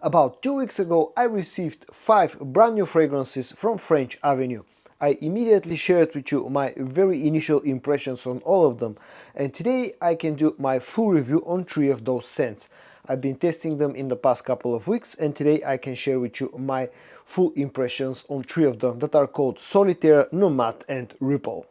About 2 weeks ago, I received 5 brand new fragrances from French Avenue. I immediately shared with you my very initial impressions on all of them, and today I can do my full review on 3 of those scents. I've been testing them in the past couple of weeks, and today I can share with you my full impressions on 3 of them that are called Solitaire, Nomad and Ripple.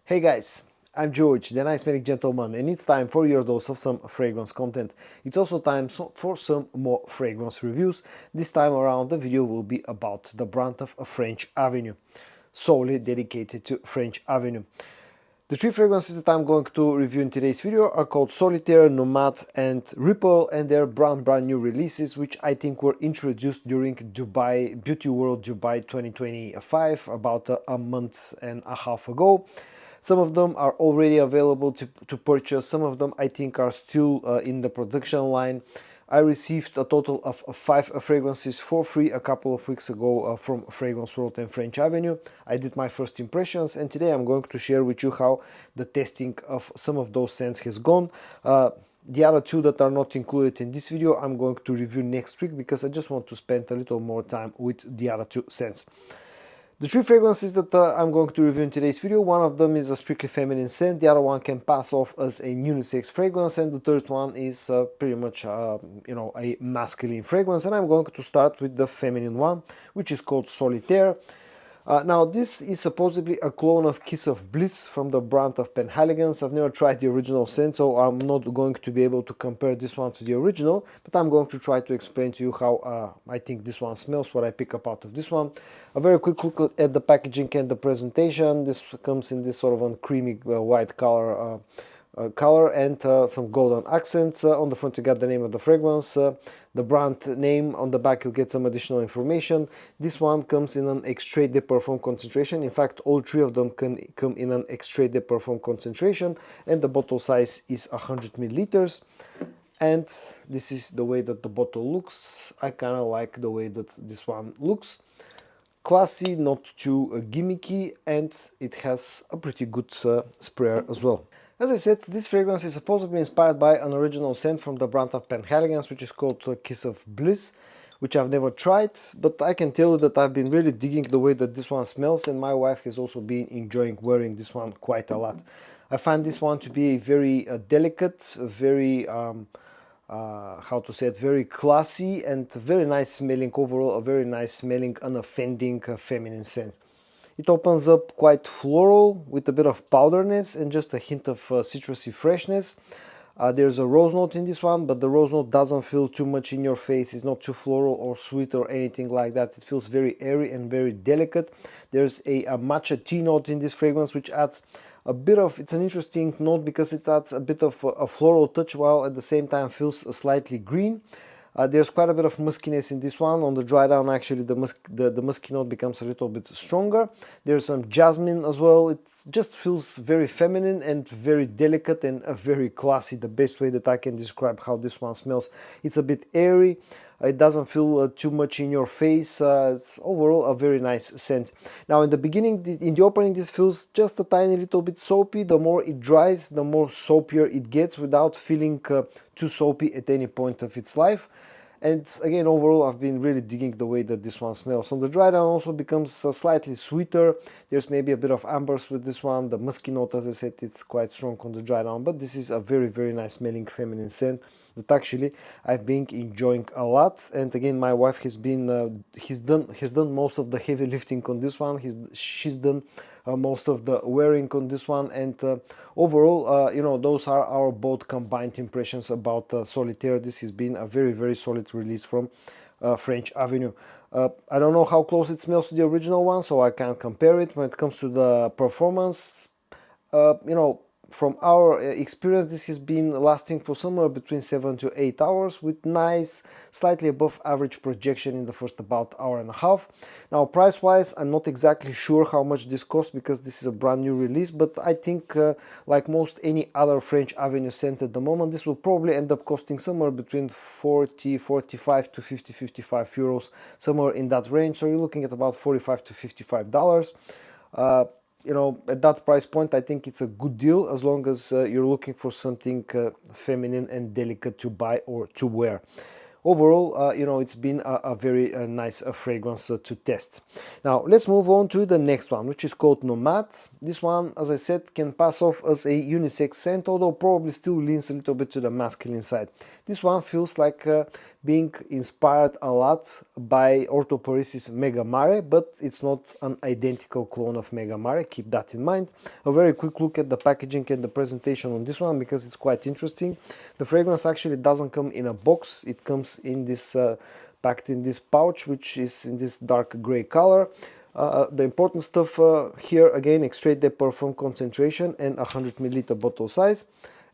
Hey guys, I'm George, the nice smelling gentleman, and it's time for your dose of some fragrance content. It's also time for some more fragrance reviews. This time around the video will be about the brand of French Avenue, solely dedicated to French Avenue. The 3 fragrances that I'm going to review in today's video are called Solitaire, Nomad and Ripple, and they're brand new releases which I think were introduced during Dubai Beauty World Dubai 2025 about a month and a half ago. Some of them are already available to purchase, some of them I think are still in the production line. I received a total of 5 fragrances for free a couple of weeks ago from Fragrance World and French Avenue. I did my first impressions, and today I'm going to share with you how the testing of some of those scents has gone. The other 2 that are not included in this video I'm going to review next week because I just want to spend a little more time with the other 2 scents. The 3 fragrances that I'm going to review in today's video, one of them is a strictly feminine scent, the other one can pass off as a unisex fragrance, and the third one is pretty much a masculine fragrance. And I'm going to start with the feminine one, which is called Solitaire. Now this is supposedly a clone of Kiss of Bliss from the brand of Penhaligon's. I've never tried the original scent, so I'm not going to be able to compare this one to the original, but I'm going to try to explain to you how I think this one smells, what I pick up out of this one. A very quick look at the packaging and the presentation. This comes in this sort of a creamy white color and some golden accents. On the front you got the name of the fragrance, the brand name. On the back you get some additional information. This one comes in an extrait de parfum concentration. In fact, all 3 of them can come in an extrait de parfum concentration, and the bottle size is 100 milliliters. And this is the way that the bottle looks. I kind of like the way that this one looks. Classy, not too gimmicky, and it has a pretty good sprayer as well. As I said, this fragrance is supposed to be inspired by an original scent from the brand of Penhaligon's, which is called Kiss of Bliss, which I've never tried, but I can tell you that I've been really digging the way that this one smells, and my wife has also been enjoying wearing this one quite a lot. I find this one to be very delicate, very how to say it, very classy and very nice smelling overall, a very nice smelling, unoffending feminine scent. It opens up quite floral with a bit of powderness and just a hint of citrusy freshness. There's a rose note in this one, but the rose note doesn't feel too much in your face. It's not too floral or sweet or anything like that. It feels very airy and very delicate. There's a matcha tea note in this fragrance, which adds a bit of, it's an interesting note because it adds a bit of a floral touch while at the same time feels slightly green. There's quite a bit of muskiness in this one. On the dry down, actually, the musky note becomes a little bit stronger. There's some jasmine as well. It just feels very feminine and very delicate and very classy. The best way that I can describe how this one smells. It's a bit airy. It doesn't feel too much in your face. It's overall a very nice scent. Now in the beginning, in the opening, this feels just a tiny little bit soapy. The more it dries, the more soapier it gets without feeling too soapy at any point of its life. And again, overall, I've been really digging the way that this one smells. On the dry down also becomes slightly sweeter. There's maybe a bit of ambers with this one. The musky note, as I said, it's quite strong on the dry down, but this is a very nice smelling feminine scent that actually I've been enjoying a lot. And again, my wife has been has done most of the heavy lifting on this one. She's done most of the wearing on this one, and overall, those are our both combined impressions about Solitaire. This has been a very solid release from French Avenue. I don't know how close it smells to the original one, so I can't compare it. When it comes to the performance, from our experience, this has been lasting for somewhere between 7 to 8 hours with nice, slightly above average projection in the first about hour and a half. Now, price-wise, I'm not exactly sure how much this costs because this is a brand new release, but I think like most any other French Avenue scent at the moment, this will probably end up costing somewhere between 45 to 55 euros, somewhere in that range. So you're looking at about $45 to $55. you know, at that price point, I think it's a good deal as long as you're looking for something feminine and delicate to buy or to wear. Overall, you know, it's been a very nice fragrance to test. Now, let's move on to the next one, which is called Nomad. This one, as I said, can pass off as a unisex scent, although probably still leans a little bit to the masculine side. This one feels like being inspired a lot by Orto Paris's Mega Mare, but it's not an identical clone of Mega Mare, keep that in mind. A very quick look at the packaging and the presentation on this one, because it's quite interesting. The fragrance actually doesn't come in a box, it comes in this packed in this pouch, which is in this dark gray color. The important stuff here, again, extrait de parfum concentration and 100 milliliter bottle size.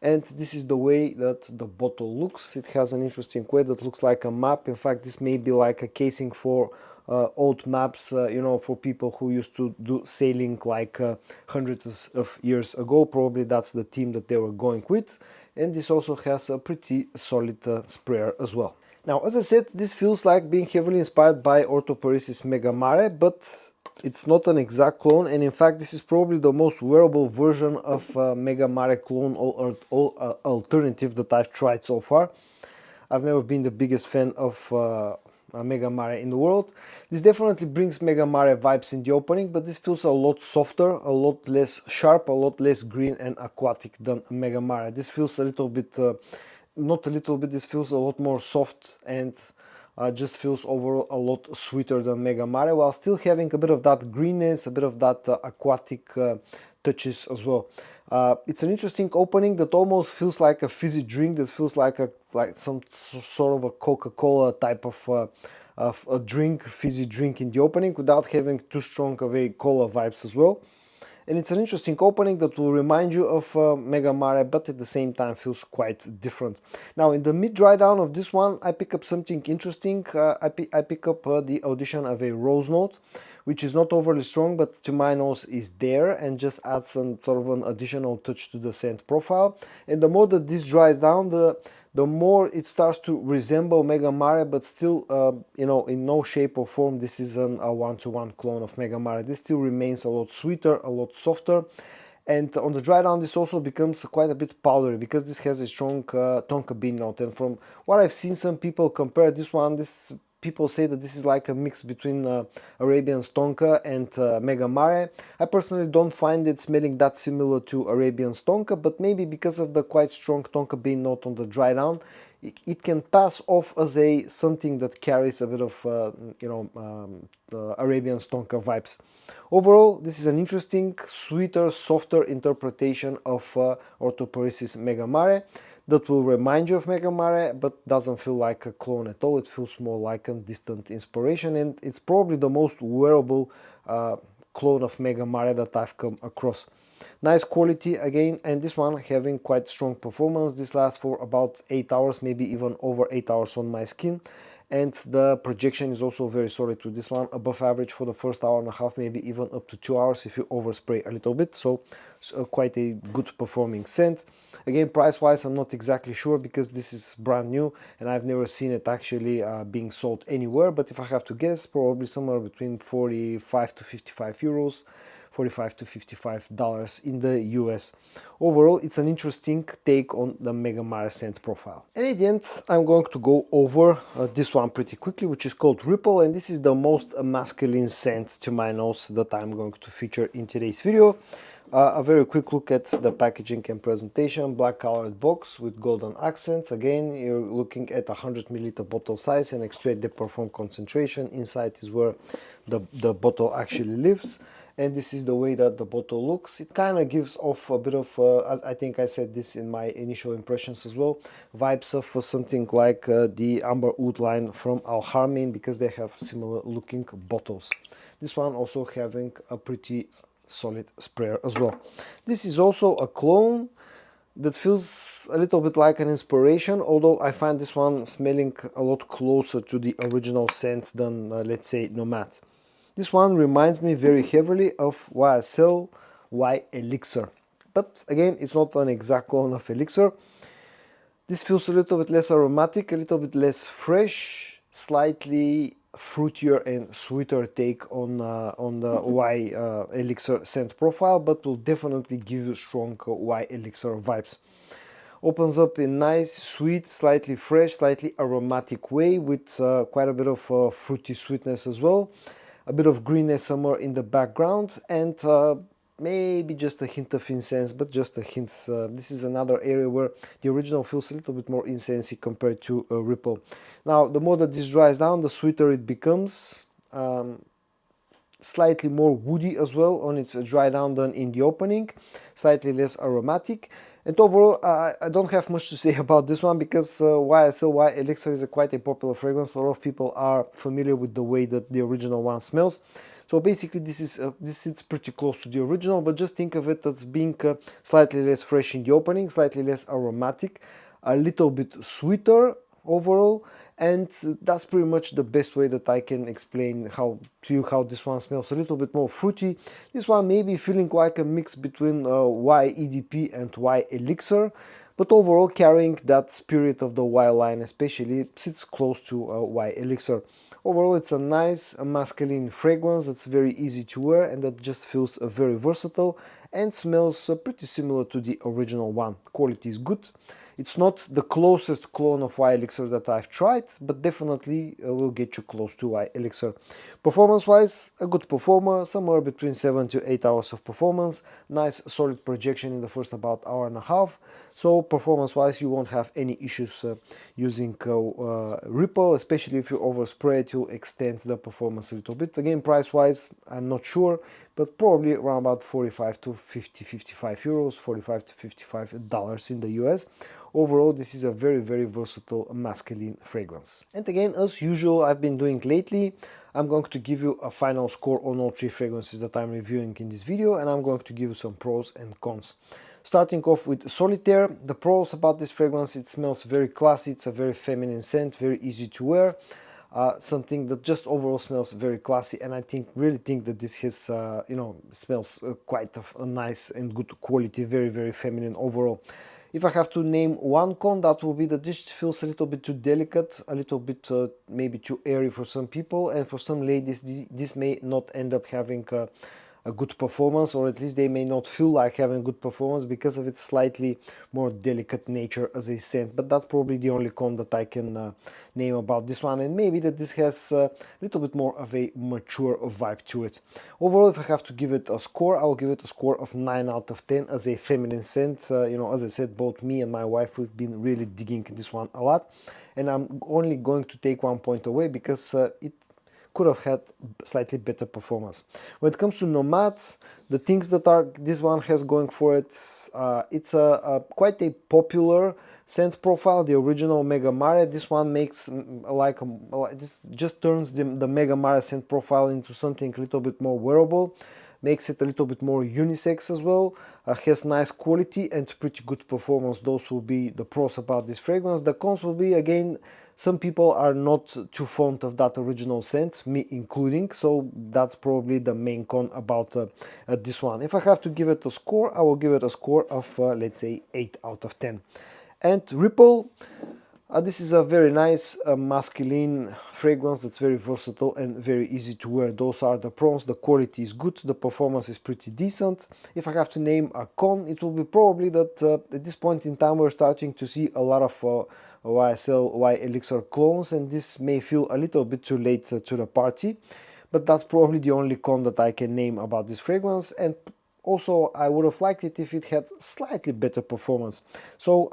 And this is the way that the bottle looks. It has an interesting way that looks like a map. In fact, this may be like a casing for old maps, you know, for people who used to do sailing like hundreds of years ago. Probably that's the theme that they were going with. And this also has a pretty solid sprayer as well. Now, as I said, this feels like being heavily inspired by Orto Paris's Mega Mare, but it's not an exact clone, and in fact this is probably the most wearable version of Mega Mare clone or alternative that I've tried so far. I've never been the biggest fan of Mega Mare in the world. This definitely brings Mega Mare vibes in the opening, but this feels a lot softer, a lot less sharp, a lot less green and aquatic than Mega Mare. This feels a little bit, not a little bit, this feels a lot more soft and just feels overall a lot sweeter than Mega Mare, while still having a bit of that greenness, a bit of that aquatic touches as well. It's an interesting opening that almost feels like a fizzy drink, that feels like some sort of a Coca-Cola type of a drink, fizzy drink in the opening, without having too strong of a cola vibes as well. And it's an interesting opening that will remind you of Mega Mare, but at the same time feels quite different. Now, in the mid-dry down of this one, I pick up something interesting. I pick up the addition of a rose note, which is not overly strong, but to my nose is there and just adds some sort of an additional touch to the scent profile. And the more that this dries down, the more it starts to resemble Mega Mare, but still, you know, in no shape or form this is a one-to-one clone of Mega Mare. This still remains a lot sweeter, a lot softer, and on the dry down this also becomes quite a bit powdery, because this has a strong tonka bean note. And from what I've seen, some people compare this one, people say that this is like a mix between Arabian Tonka and Mega Mare. I personally don't find it smelling that similar to Arabian Tonka, but maybe because of the quite strong tonka bean note on the dry down, it can pass off as something that carries a bit of you know, Arabian Tonka vibes. Overall, this is an interesting, sweeter, softer interpretation of Orto Paris's Mega Mare that will remind you of Mega Mare, but doesn't feel like a clone at all. It feels more like a distant inspiration, and it's probably the most wearable clone of Mega Mare that I've come across. Nice quality again, and this one having quite strong performance. This lasts for about 8 hours, maybe even over 8 hours on my skin. And the projection is also very solid with this one, above average for the first hour and a half, maybe even up to 2 hours if you overspray a little bit. So quite a good performing scent. Again, price wise I'm not exactly sure, because this is brand new and I've never seen it actually being sold anywhere, but if I have to guess, probably somewhere between 45 to 55 euros. $45 to $55 in the US. Overall, it's an interesting take on the Mega Mare scent profile. And at the end, I'm going to go over this one pretty quickly, which is called Ripple, and this is the most masculine scent to my nose that I'm going to feature in today's video. A very quick look at the packaging and presentation. Black colored box with golden accents. Again, you're looking at 100 milliliter bottle size and extrait de parfum concentration. Inside is where the bottle actually lives. And this is the way that the bottle looks. It kind of gives off a bit of, I think I said this in my initial impressions as well, vibes of something like the Amber Oud line from Al Harmein, because they have similar looking bottles. This one also having a pretty solid sprayer as well. This is also a clone that feels a little bit like an inspiration, although I find this one smelling a lot closer to the original scent than, let's say, Nomad. This one reminds me very heavily of YSL Y Elixir, but again, it's not an exact clone of Elixir. This feels a little bit less aromatic, a little bit less fresh, slightly fruitier and sweeter take on the Y Elixir scent profile, but will definitely give you strong Y Elixir vibes. Opens up in nice, sweet, slightly fresh, slightly aromatic way with quite a bit of fruity sweetness as well. A bit of greenness somewhere in the background, and maybe just a hint of incense, but just a hint. This is another area where the original feels a little bit more incensey compared to Ripple. Now, the more that this dries down, the sweeter it becomes. Slightly more woody as well on its dry down than in the opening, slightly less aromatic. And overall, I don't have much to say about this one because YSL Y Elixir is quite a popular fragrance. A lot of people are familiar with the way that the original one smells. So basically, this is pretty close to the original, but just think of it as being slightly less fresh in the opening, slightly less aromatic, a little bit sweeter overall, and that's pretty much the best way that I can explain to you how this one smells. A little bit more fruity. This one may be feeling like a mix between Y EDP and Y Elixir, but overall carrying that spirit of the Y line, especially sits close to Y Elixir. Overall, it's a nice masculine fragrance that's very easy to wear and that just feels very versatile and smells pretty similar to the original one. Quality is good. It's not the closest clone of Y Elixir that I've tried, but definitely will get you close to Y Elixir. Performance-wise, a good performer, somewhere between 7 to 8 hours of performance. Nice solid projection in the first about hour and a half. So performance-wise, you won't have any issues using Ripple, especially if you overspray it, you'll extend the performance a little bit. Again, price-wise, I'm not sure, but probably around about 45 to 55 euros, 45 to 55 dollars in the US. Overall, this is a very, very versatile masculine fragrance. And again, as usual, I've been doing lately, I'm going to give you a final score on all three fragrances that I'm reviewing in this video, and I'm going to give you some pros and cons. Starting off with Solitaire, the pros about this fragrance: it smells very classy, it's a very feminine scent, very easy to wear. Something that just overall smells very classy, and I really think that this has, smells quite a nice and good quality, very, very feminine overall. If I have to name one con, that will be that this feels a little bit too delicate, a little bit maybe too airy for some people, and for some ladies this may not end up having a good performance, or at least they may not feel like having good performance because of its slightly more delicate nature as a scent. But that's probably the only con that I can name about this one, and maybe that this has a little bit more of a mature vibe to it. Overall, if I have to give it a score, I will give it a score of 9 out of 10 as a feminine scent. As I said, both me and my wife, we've been really digging this one a lot, and I'm only going to take 1 point away because it could have had slightly better performance. When it comes to Nomad, the things that this one has going for it, it's quite a popular scent profile. The original Mega Mare, this one makes this just turns the Mega Mare scent profile into something a little bit more wearable, makes it a little bit more unisex as well, has nice quality and pretty good performance. Those will be the pros about this fragrance. The cons will be, again, some people are not too fond of that original scent, me including, so that's probably the main con about this one. If I have to give it a score, I will give it a score of, let's say, 8 out of 10. And Ripple, this is a very nice masculine fragrance that's very versatile and very easy to wear. Those are the pros. The quality is good, the performance is pretty decent. If I have to name a con, it will be probably that at this point in time we're starting to see a lot of YSL Y Elixir clones, and this may feel a little bit too late to the party, but that's probably the only con that I can name about this fragrance. And also, I would have liked it if it had slightly better performance. So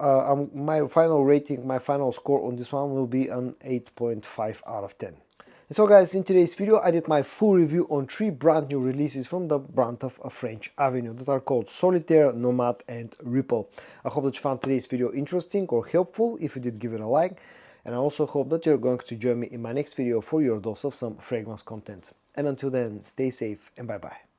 my final rating, my final score on this one will be an 8.5 out of 10. And so guys, in today's video I did my full review on 3 brand new releases from the brand of French Avenue that are called Solitaire, Nomad and Ripple. I hope that you found today's video interesting or helpful. If you did, give it a like, and I also hope that you're going to join me in my next video for your dose of some fragrance content. And until then, stay safe and bye bye.